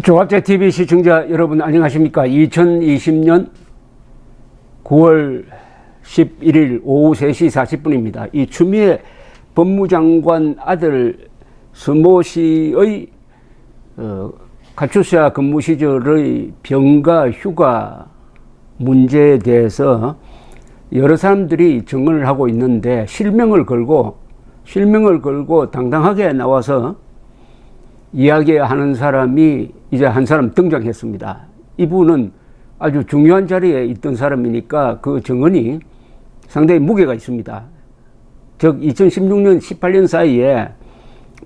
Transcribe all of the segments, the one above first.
조갑제TV 시청자 여러분 안녕하십니까. 2020년 9월 11일 오후 3시 40분입니다. 이 추미애 법무장관 아들 서모 씨의 가출사 근무 시절의 병가 휴가 문제에 대해서 여러 사람들이 증언을 하고 있는데 실명을 걸고 당당하게 나와서 이야기하는 사람이 이제 한 사람 등장했습니다. 이분은 아주 중요한 자리에 있던 사람이니까 그 증언이 상당히 무게가 있습니다. 즉 2016년 18년 사이에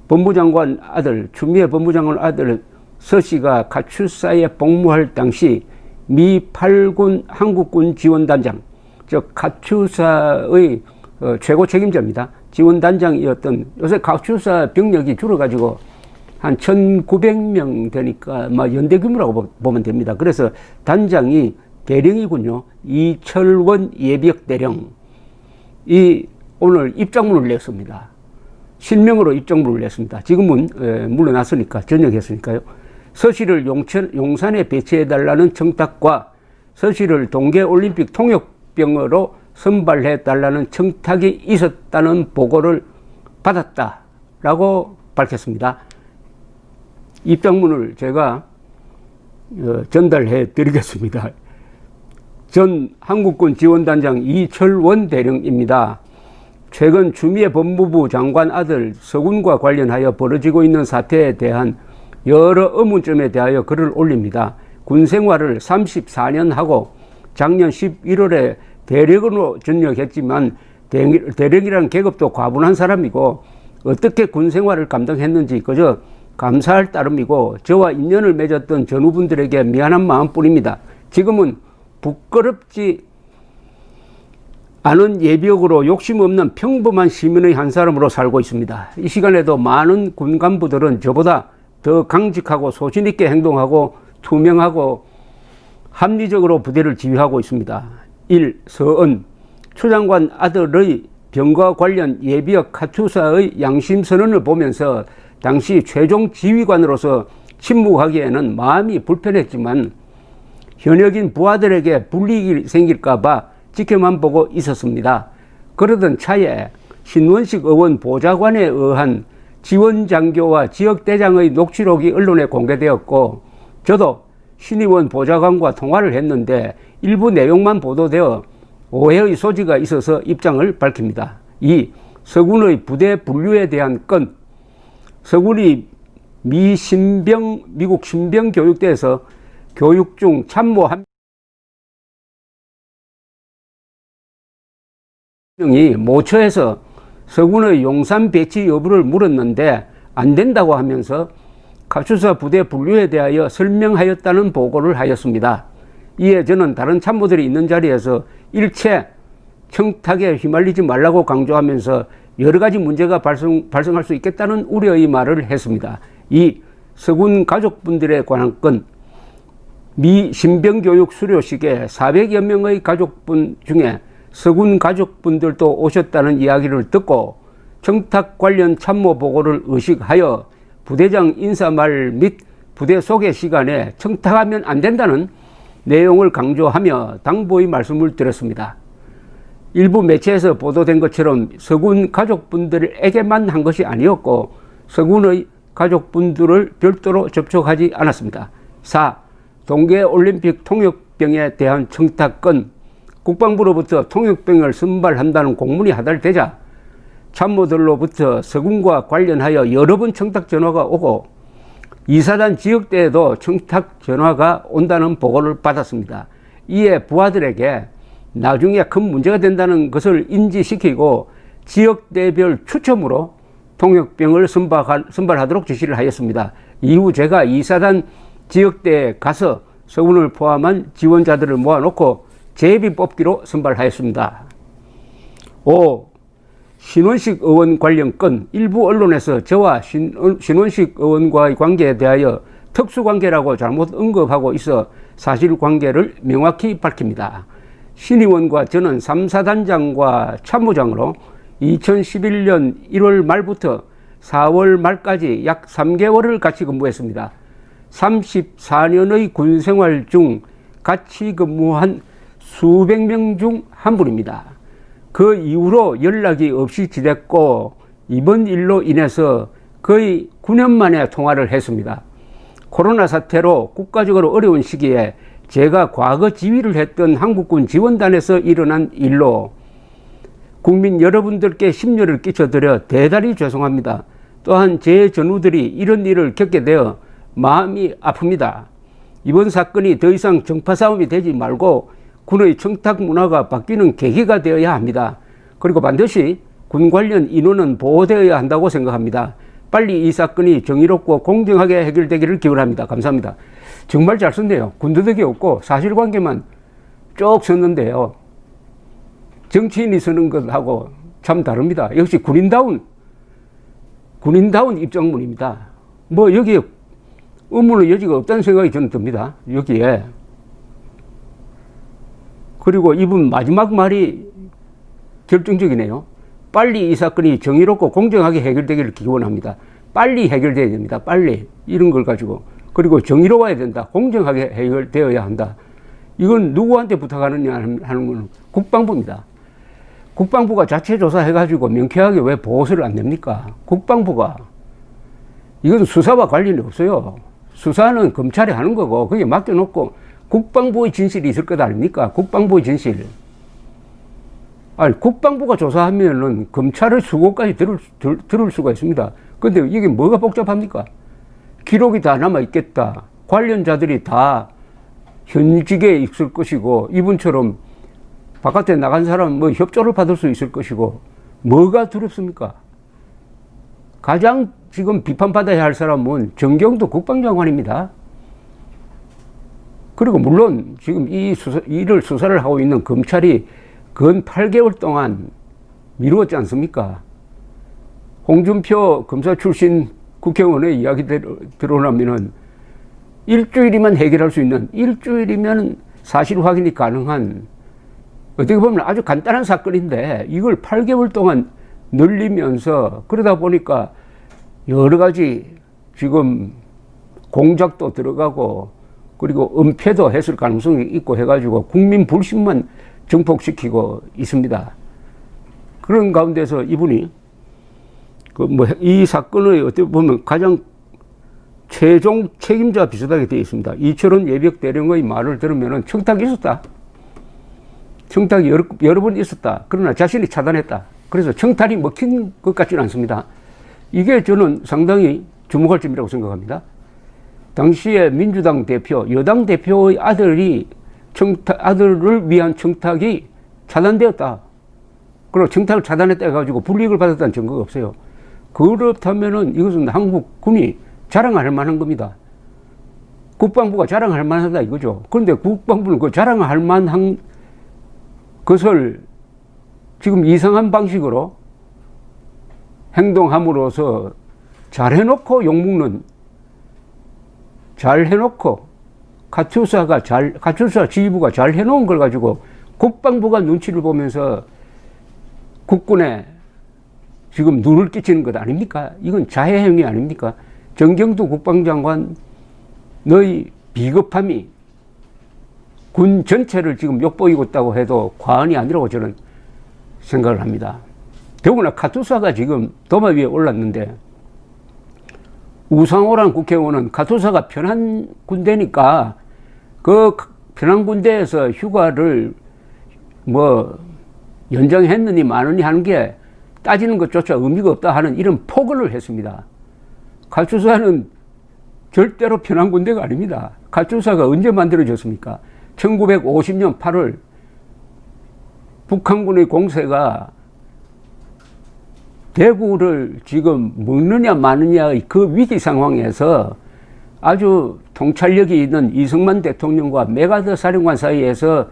법무장관 아들, 추미애 법무장관 아들 서 씨가 가출사에 복무할 당시 미 8군 한국군 지원단장, 즉 가출사의 최고 책임자입니다. 지원단장이었던, 요새 가출사 병력이 줄어가지고 한 1900명 되니까 연대 규모라고 보면 됩니다. 그래서 단장이 대령이군요. 이철원 예비역 대령. 오늘 입장문을 냈습니다. 실명으로 입장문을 냈습니다. 지금은 물러났으니까, 전역했으니까요. 서씨를 용산에 배치해달라는 청탁과 서씨를 동계올림픽 통역병으로 선발해달라는 청탁이 있었다는 보고를 받았다라고 밝혔습니다. 입장문을 제가 전달해 드리겠습니다. 전 한국군 지원단장 이철원 대령입니다. 최근 추미애 법무부 장관 아들 서군과 관련하여 벌어지고 있는 사태에 대한 여러 의문점에 대하여 글을 올립니다. 군 생활을 34년 하고 작년 11월에 대령으로 전역했지만 대령이라는 계급도 과분한 사람이고 어떻게 군 생활을 감당했는지 그저 감사할 따름이고 저와 인연을 맺었던 전우분들에게 미안한 마음뿐입니다. 지금은 부끄럽지 않은 예비역으로 욕심 없는 평범한 시민의 한 사람으로 살고 있습니다. 이 시간에도 많은 군 간부들은 저보다 더 강직하고 소신있게 행동하고 투명하고 합리적으로 부대를 지휘하고 있습니다. 1. 서은 추 장관 아들의 병과 관련 예비역 가출사의 양심선언을 보면서 당시 최종 지휘관으로서 침묵하기에는 마음이 불편했지만 현역인 부하들에게 불이익이 생길까봐 지켜만 보고 있었습니다. 그러던 차에 신원식 의원 보좌관에 의한 지원장교와 지역대장의 녹취록이 언론에 공개되었고 저도 신 의원 보좌관과 통화를 했는데 일부 내용만 보도되어 오해의 소지가 있어서 입장을 밝힙니다. 2. 서군의 부대 분류에 대한 건 서군이 미국 신병교육대에서 교육 중 참모 한 명이 모처에서 서군의 용산 배치 여부를 물었는데 안 된다고 하면서 가출사 부대 분류에 대하여 설명하였다는 보고를 하였습니다. 이에 저는 다른 참모들이 있는 자리에서 일체 청탁에 휘말리지 말라고 강조하면서 여러 가지 문제가 발생할 수 있겠다는 우려의 말을 했습니다. 2. 서군 가족분들에 관한 건 미 신병교육 수료식에 400여 명의 가족분 중에 서군 가족분들도 오셨다는 이야기를 듣고 청탁 관련 참모 보고를 의식하여 부대장 인사말 및 부대 소개 시간에 청탁하면 안 된다는 내용을 강조하며 당부의 말씀을 드렸습니다. 일부 매체에서 보도된 것처럼 서군 가족분들에게만 한 것이 아니었고 서군의 가족분들을 별도로 접촉하지 않았습니다. 4. 동계올림픽 통역병에 대한 청탁건 국방부로부터 통역병을 선발한다는 공문이 하달되자 참모들로부터 서군과 관련하여 여러 번 청탁 전화가 오고 이사단 지역대에도 청탁 전화가 온다는 보고를 받았습니다. 이에 부하들에게 나중에 큰 문제가 된다는 것을 인지시키고 지역대별 추첨으로 통역병을 선발하도록 지시를 하였습니다. 이후 제가 이사단 지역대에 가서 서군을 포함한 지원자들을 모아놓고 제비 뽑기로 선발하였습니다. 5. 신원식 의원 관련 건 일부 언론에서 저와 신원식 의원과의 관계에 대하여 특수관계라고 잘못 언급하고 있어 사실관계를 명확히 밝힙니다. 신 의원과 저는 3사단장과 참모장으로 2011년 1월 말부터 4월 말까지 약 3개월을 같이 근무했습니다. 34년의 군 생활 중 같이 근무한 수백 명 중 한 분입니다. 그 이후로 연락이 없이 지냈고 이번 일로 인해서 거의 9년 만에 통화를 했습니다. 코로나 사태로 국가적으로 어려운 시기에 제가 과거 지휘를 했던 한국군 지원단에서 일어난 일로 국민 여러분들께 심려를 끼쳐드려 대단히 죄송합니다. 또한 제 전우들이 이런 일을 겪게 되어 마음이 아픕니다. 이번 사건이 더 이상 정파 싸움이 되지 말고 군의 청탁 문화가 바뀌는 계기가 되어야 합니다. 그리고 반드시 군 관련 인원은 보호되어야 한다고 생각합니다. 빨리 이 사건이 정의롭고 공정하게 해결되기를 기원합니다. 감사합니다. 정말 잘 썼네요. 군더더기 없고 사실관계만 쭉 썼는데요. 정치인이 쓰는 것하고 참 다릅니다. 역시 군인다운 입장문입니다. 뭐 여기에 의문의 여지가 없다는 생각이 저는 듭니다. 여기에. 그리고 이분 마지막 말이 결정적이네요. 빨리 이 사건이 정의롭고 공정하게 해결되기를 기원합니다. 빨리 해결돼야 됩니다. 빨리. 이런 걸 가지고. 그리고 정의로워야 된다. 공정하게 해결되어야 한다. 이건 누구한테 부탁하느냐 하는 건 국방부입니다. 국방부가 자체 조사해가지고 명쾌하게 왜 보고서를 안 냅니까? 국방부가. 이건 수사와 관련이 없어요. 수사는 검찰이 하는 거고, 그게 맡겨놓고 국방부의 진실이 있을 것 아닙니까? 국방부의 진실. 아니, 국방부가 조사하면은 검찰의 수고까지 들을 수가 있습니다. 근데 이게 뭐가 복잡합니까? 기록이 다 남아있겠다. 관련자들이 다 현직에 있을 것이고, 이분처럼 바깥에 나간 사람 뭐 협조를 받을 수 있을 것이고, 뭐가 두렵습니까? 가장 지금 비판받아야 할 사람은 정경도 국방장관입니다. 그리고 물론 지금 이를 수사를 하고 있는 검찰이 근 8개월 동안 미루었지 않습니까? 홍준표 검사 출신 국회의원의 이야기 들어오면은 일주일이면 해결할 수 있는, 일주일이면 사실 확인이 가능한, 어떻게 보면 아주 간단한 사건인데 이걸 8개월 동안 늘리면서 그러다 보니까 여러 가지 지금 공작도 들어가고 그리고 은폐도 했을 가능성이 있고 해가지고 국민 불신만 증폭시키고 있습니다. 그런 가운데서 이분이 이 사건의 어떻게 보면 가장 최종 책임자 비슷하게 되어 있습니다. 이철원 예비역 대령의 말을 들으면 청탁이 있었다. 청탁이 여러 번 있었다. 그러나 자신이 차단했다. 그래서 청탁이 먹힌 것 같지는 않습니다. 이게 저는 상당히 주목할 점이라고 생각합니다. 당시에 민주당 대표, 여당 대표의 아들을 위한 청탁이 차단되었다. 그리고 청탁을 차단했다 해가지고 불이익을 받았다는 증거가 없어요. 그렇다면은 이것은 한국군이 자랑할 만한 겁니다. 국방부가 자랑할 만하다 이거죠. 그런데 국방부는 그 자랑할 만한 것을 지금 이상한 방식으로 행동함으로써 잘해놓고 욕먹는, 잘해놓고 카투사 지휘부가 잘 해놓은 걸 가지고 국방부가 눈치를 보면서 국군에 지금 누를 끼치는 것 아닙니까? 이건 자해 행위 아닙니까? 정경두 국방장관 너의 비겁함이 군 전체를 지금 욕보이고 있다고 해도 과언이 아니라고 저는 생각을 합니다. 더구나 카투사가 지금 도마 위에 올랐는데 우상호란 국회의원은 카투사가 편한 군대니까 그 편한 군대에서 휴가를 뭐 연장했느니 마느니 하는 게 따지는 것조차 의미가 없다 하는 이런 폭언을 했습니다. 카투사는 절대로 편한 군대가 아닙니다. 카투사가 언제 만들어졌습니까? 1950년 8월 북한군의 공세가 대구를 지금 먹느냐 마느냐의 그 위기 상황에서 아주 통찰력이 있는 이승만 대통령과 메가더 사령관 사이에서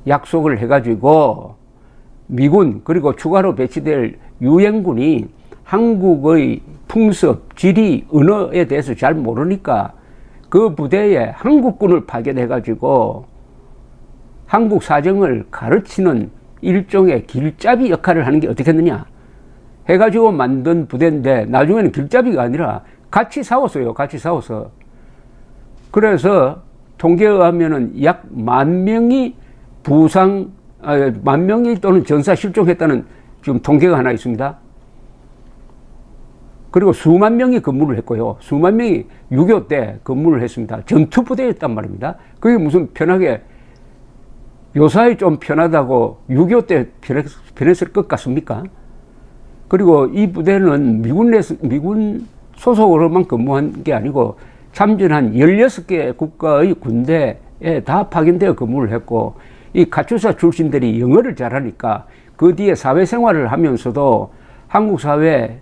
약속을 해가지고 미군 그리고 추가로 배치될 유엔군이 한국의 풍습, 지리, 언어에 대해서 잘 모르니까 그 부대에 한국군을 파견해가지고 한국 사정을 가르치는 일종의 길잡이 역할을 하는 게 어떻겠느냐 해가지고 만든 부대인데 나중에는 길잡이가 아니라 같이 싸웠어요. 같이 싸워서. 그래서 통계에 의하면은 약 10,000명이 만 명이 또는 전사 실종했다는 지금 통계가 하나 있습니다. 그리고 수만 명이 근무를 했고요. 수만 명이 6.25 때 근무를 했습니다. 전투부대였단 말입니다. 그게 무슨 편하게 요사이 좀 편하다고 6.25 때 편했을 것 같습니까? 그리고 이 부대는 미군 소속으로만 근무한 게 아니고 참전한 16개 국가의 군대에 다 파견되어 근무를 했고, 이 가출사 출신들이 영어를 잘하니까 그 뒤에 사회생활을 하면서도 한국 사회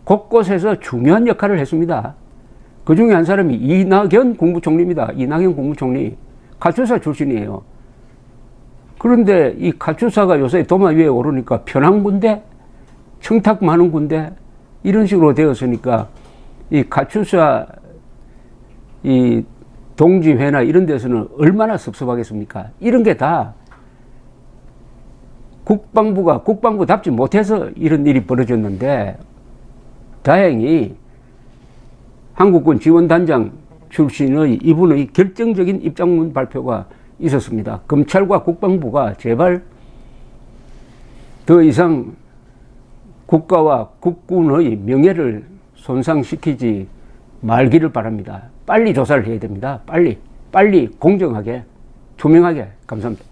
곳곳에서 중요한 역할을 했습니다. 그 중에 한 사람이 이낙연 국무총리입니다. 이낙연 국무총리. 가출사 출신이에요. 그런데 이 가출사가 요새 도마 위에 오르니까 편한 군대, 청탁 많은 군대, 이런 식으로 되었으니까 이 가출사 이 동지회나 이런 데서는 얼마나 섭섭하겠습니까? 이런 게 다 국방부가 국방부답지 못해서 이런 일이 벌어졌는데, 다행히 한국군 지원단장 출신의 이분의 결정적인 입장문 발표가 있었습니다. 검찰과 국방부가 제발 더 이상 국가와 국군의 명예를 손상시키지 말기를 바랍니다. 빨리 조사를 해야 됩니다. 빨리 공정하게, 투명하게. 감사합니다.